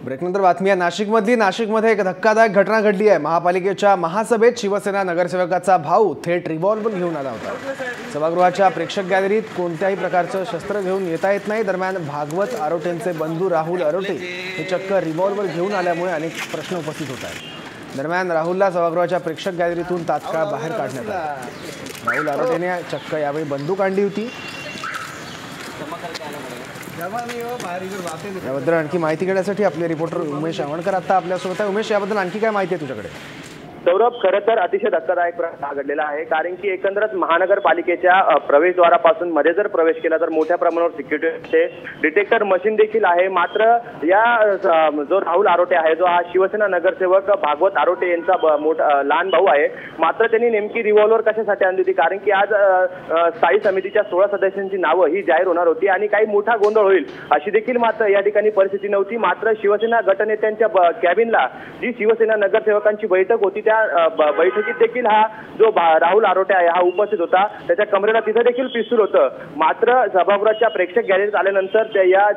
ब्रेकनंतर बातमी आहे नाशिकमध्ये एक धक्कादायक घटना घडली आहे। महापालिकेच्या महासभेत शिवसेना नगरसेवकाचा भाऊ थेट रिव्हॉल्वर घेऊन आला होता। सभागृहाच्या प्रेक्षक गॅलरीत कोणत्याही प्रकारचं शस्त्र घेऊन येता येत नाही। दरम्यान भागवत आरोटेंचे बंधू राहुल आरोटे हे चक्क रिव्हॉल्वर घेऊन आल्यामुळे अनेक प्रश्न उपस्थित होत आहेत। दरम्यान राहुलला सभागृहाच्या प्रेक्षक गॅलरीतून तात्काळ बाहेर काढण्यात आले। राहुल आरोटेने चक्क यावेळी बंदूक आणली होती। याबद्दल आणखी माहिती घेण्यासाठी आपले रिपोर्टर उमेश आवणकर आता आपल्यासोबत आहे। उमेश, याबद्दल आणखी काय माहिती आहे तुझ्याकडे? सौरभ, खरं तर अतिशय धक्कादायक प्रकार घडलेला आहे, कारण की एकंदरच महानगरपालिकेच्या प्रवेशद्वारापासून मध्ये जर प्रवेश केला तर मोठ्या प्रमाणावर सिक्युरिटी डिटेक्टर मशीन देखील आहे। मात्र या जो राहुल आरोटे आहे, जो हा शिवसेना नगरसेवक भागवत आरोटे यांचा लहान भाऊ आहे, मात्र त्यांनी नेमकी रिव्हॉल्वर कशासाठी आणली होती? कारण की आज स्थायी समितीच्या 16 सदस्यांची नावं ही जाहीर होणार होती आणि काही मोठा गोंधळ होईल अशी देखील मात्र या ठिकाणी परिस्थिती नव्हती। मात्र शिवसेना गटनेत्यांच्या कॅबिनला जी शिवसेना नगरसेवकांची बैठक होती, त्या बैठकीत देखील हा जो राहुल आरोटे आहे हा उपस्थित होता। त्याच्या कमरेला तिथे देखील पिस्तूल होतं। मात्र सभागृहाच्या प्रेक्षक गॅलरीत आल्यानंतर या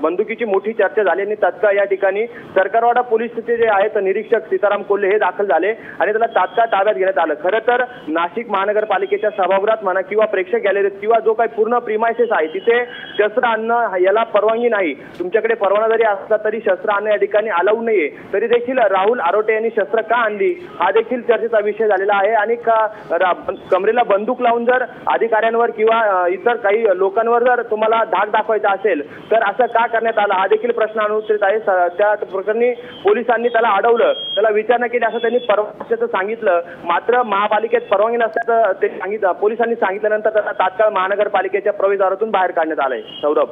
बंदुकीची मोठी चर्चा झाली आणि तात्काळ या ठिकाणी सरकारवाडा पोलीसचे जे आहेत निरीक्षक सीताराम कोल्हे हे दाखल झाले आणि त्याला तात्काळ ताब्यात घेण्यात आलं। खरं तर नाशिक महानगरपालिकेच्या सभागृहात म्हणा किंवा प्रेक्षक गॅलरीत किंवा जो काही पूर्ण प्रिमायसेस आहे तिथे शस्त्र आणणं याला परवानगी नाही। तुमच्याकडे परवाना जरी असला तरी शस्त्र आणणं या ठिकाणी अलाउड नाहीये। तरी देखील राहुल आरोटे यांनी शस्त्र का आणली हा देखील चर्चेचा विषय झालेला आहे आणि कमरेला बंदूक लावून जर अधिकाऱ्यांवर किंवा इतर काही लोकांवर जर तुम्हाला धाक दाखवायचा असेल तर असं का करण्यात आलं हा देखील प्रश्न अनुत्तरित आहे। त्या प्रकरणी पोलिसांनी त्याला अडवलं, त्याला विचारणा केली असं त्यांनी परवानगी असल्याचं सांगितलं। मात्र महापालिकेत परवानगी नसल्याचं ते सांगितलं, पोलिसांनी सांगितल्यानंतर त्याला तात्काळ महानगरपालिकेच्या प्रवेशद्वारातून बाहेर काढण्यात आलंय। सौरभ,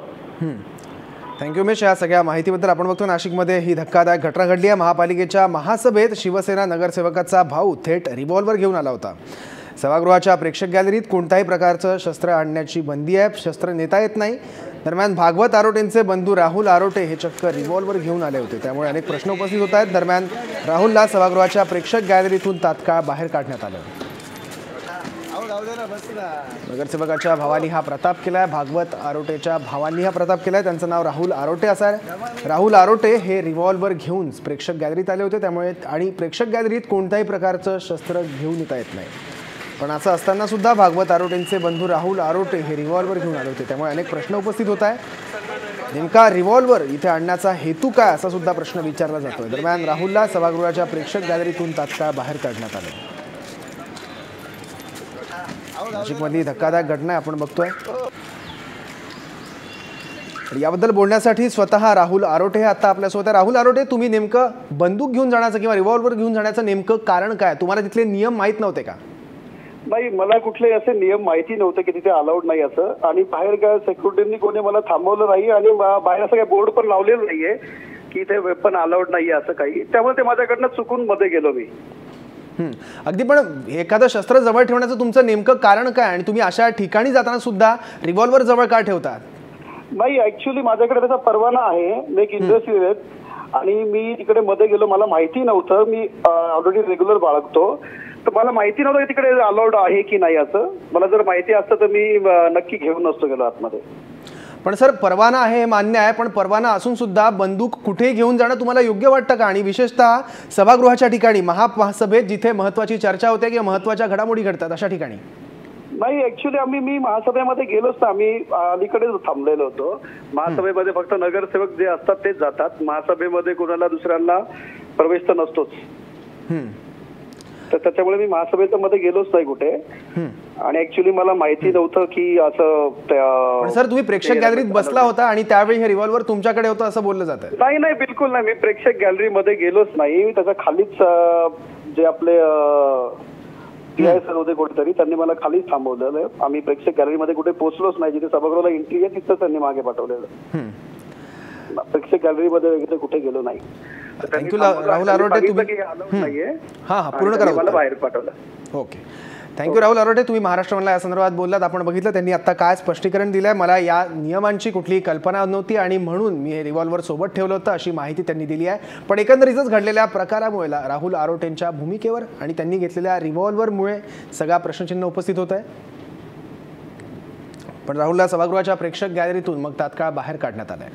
थँक्यू उमेश, या सगळ्या माहितीबद्दल। आपण बघतो नाशिकमध्ये ही धक्कादायक घटना घडली आहे। महापालिकेच्या महासभेत शिवसेना नगरसेवकाचा भाऊ थेट रिव्हॉल्वर घेऊन आला होता। सभागृहाच्या प्रेक्षक गॅलरीत कोणत्याही प्रकारचं शस्त्र आणण्याची बंदी आहे, शस्त्र नेता येत नाही। दरम्यान भागवत आरोटेंचे बंधू राहुल आरोटे हे चक्क रिव्हॉल्वर घेऊन आले होते, त्यामुळे अनेक प्रश्न उपस्थित होत आहेत। दरम्यान राहुलला सभागृहाच्या प्रेक्षक गॅलरीतून तात्काळ बाहेर काढण्यात आलं। नगरसेवकाच्या भावानी हा प्रताप केलाय, भागवत आरोटेच्या भावांनी हा प्रताप केलाय। त्यांचं नाव राहुल आरोटे असं आहे। राहुल आरोटे हे रिव्हॉल्वर घेऊन प्रेक्षक गॅलरीत आले होते, त्यामुळे आणि प्रेक्षक गॅलरीत कोणत्याही प्रकारचं शस्त्र घेऊन येता येत नाही। पण असं असताना सुद्धा भागवत आरोटेंचे बंधू राहुल आरोटे हे रिव्हॉल्वर घेऊन आले होते, त्यामुळे अनेक प्रश्न उपस्थित होत आहे। नेमका रिव्हॉल्वर इथे आणण्याचा हेतू काय असा सुद्धा प्रश्न विचारला जातोय। दरम्यान राहुलला सभागृहाच्या प्रेक्षक गॅलरीतून तात्काळ बाहेर काढण्यात आलं। नाशिकमधली धक्कादायक घटना आपण बघतोय। याबद्दल बोलण्यासाठी स्वतः राहुल आरोटे हे आता आपल्यासोबत आहे। राहुल आरोटे, तुम्ही नेमकं बंदूक घेऊन जाण्याचं किंवा रिव्हॉल्वर घेऊन जाण्याचं नेमकं कारण काय? तुम्हाला तिथले नियम माहीत नव्हते का? नाही, मला कुठले असे नियम माहिती नव्हते की तिथे अलाउड नाही असं, आणि बाहेर काय सिक्युरिटीनी कोणी मला थांबवलं नाही आणि बाहेर असं काही बोर्ड पण लावलेलं नाहीये की इथे वेपन अलाउड नाहीये असं काही, त्यामुळे ते माझ्याकडनं चुकून मध्ये गेलो मी। अगदी, पण एखादं शस्त्र जवळ ठेवण्याचं तुमचं नेमकं कारण काय आणि तुम्ही अशा ठिकाणी जाताना सुद्धा रिव्हॉल्वर जवळ का ठेवतात? नाही, ऍक्च्युअली माझ्याकडे त्याचा परवाना आहे, मी एक इंडस्ट्रियल आहे आणि मी तिकडे मध्ये गेलो, मला माहिती नव्हतं, मी ऑलरेडी रेग्युलर बाळगतो, तर मला माहिती नव्हतं की तिकडे अलाउड आहे की नाही असं। मला जर माहिती असतं तर मी नक्की घेऊन नसतो गेलो आतमध्ये। पण सर, परवाना आहे हे मान्य आहे, पण परवाना असून सुद्धा बंदूक कुठे घेऊन जाणं तुम्हाला योग्य वाटतं का? आणि विशेषतः सभागृहाच्या ठिकाणी, महासभेत जिथे महत्त्वाची चर्चा होते किंवा महत्त्वाच्या घडामोडी घडतात अशा ठिकाणी? नाही, ऍक्च्युअली मी महासभेमध्ये गेलोच ना, आम्ही अलीकडेच थांबलेलो होतो। महासभेमध्ये फक्त नगरसेवक जे असतात तेच जातात, महासभेमध्ये कोणाला दुसऱ्यांना प्रवेश तर नसतोच, तर त्याच्यामुळे मी महासभेच्या मध्ये गेलोच नाही कुठे। आणि ऍक्च्युअली मला माहिती नव्हतं की असं। सर, तुम्ही प्रेक्षक गॅलरीत बसला होता आणि त्यावेळी हे रिव्हॉल्वर तुमच्याकडे होतं असं बोललं जातं? नाही नाही, बिलकुल नाही, मी प्रेक्षक गॅलरीमध्ये गेलोच नाही। त्याच्या खालीच जे आपले PI सर होते कोणीतरी, त्यांनी मला खालीच थांबवलेलं। आम्ही प्रेक्षक गॅलरीमध्ये कुठे पोहोचलोच नाही, जिथे सभागृहाला एंट्री आहे तिथं त्यांनी मागे पाठवलेलं। प्रेक्षक गॅलरीमध्ये वगैरे कुठे गेलो नाही। थँक्यू राहुल आरोटे, तुम्ही पूर्ण करा, मला बाहेर पाठवलं। ओके, थँक्यू राहुल आरोटे, तुम्ही महाराष्ट्र मनला या संदर्भात बोललात। आपण बघितलं त्यांनी आता काय स्पष्टीकरण दिलंय। मला या नियमांची कुठलीही कल्पना नव्हती आणि म्हणून मी हे रिव्हॉल्वर सोबत ठेवलं होतं अशी माहिती त्यांनी दिली आहे। पण एकंदरीतच घडलेल्या प्रकारामुळे राहुल आरोटेंच्या भूमिकेवर आणि त्यांनी घेतलेल्या रिव्हॉल्वरमुळे सगळा प्रश्नचिन्ह उपस्थित होत आहे। पण राहुलला सभागृहाच्या प्रेक्षक गॅलरीतून मग तात्काळ बाहेर काढण्यात आलंय।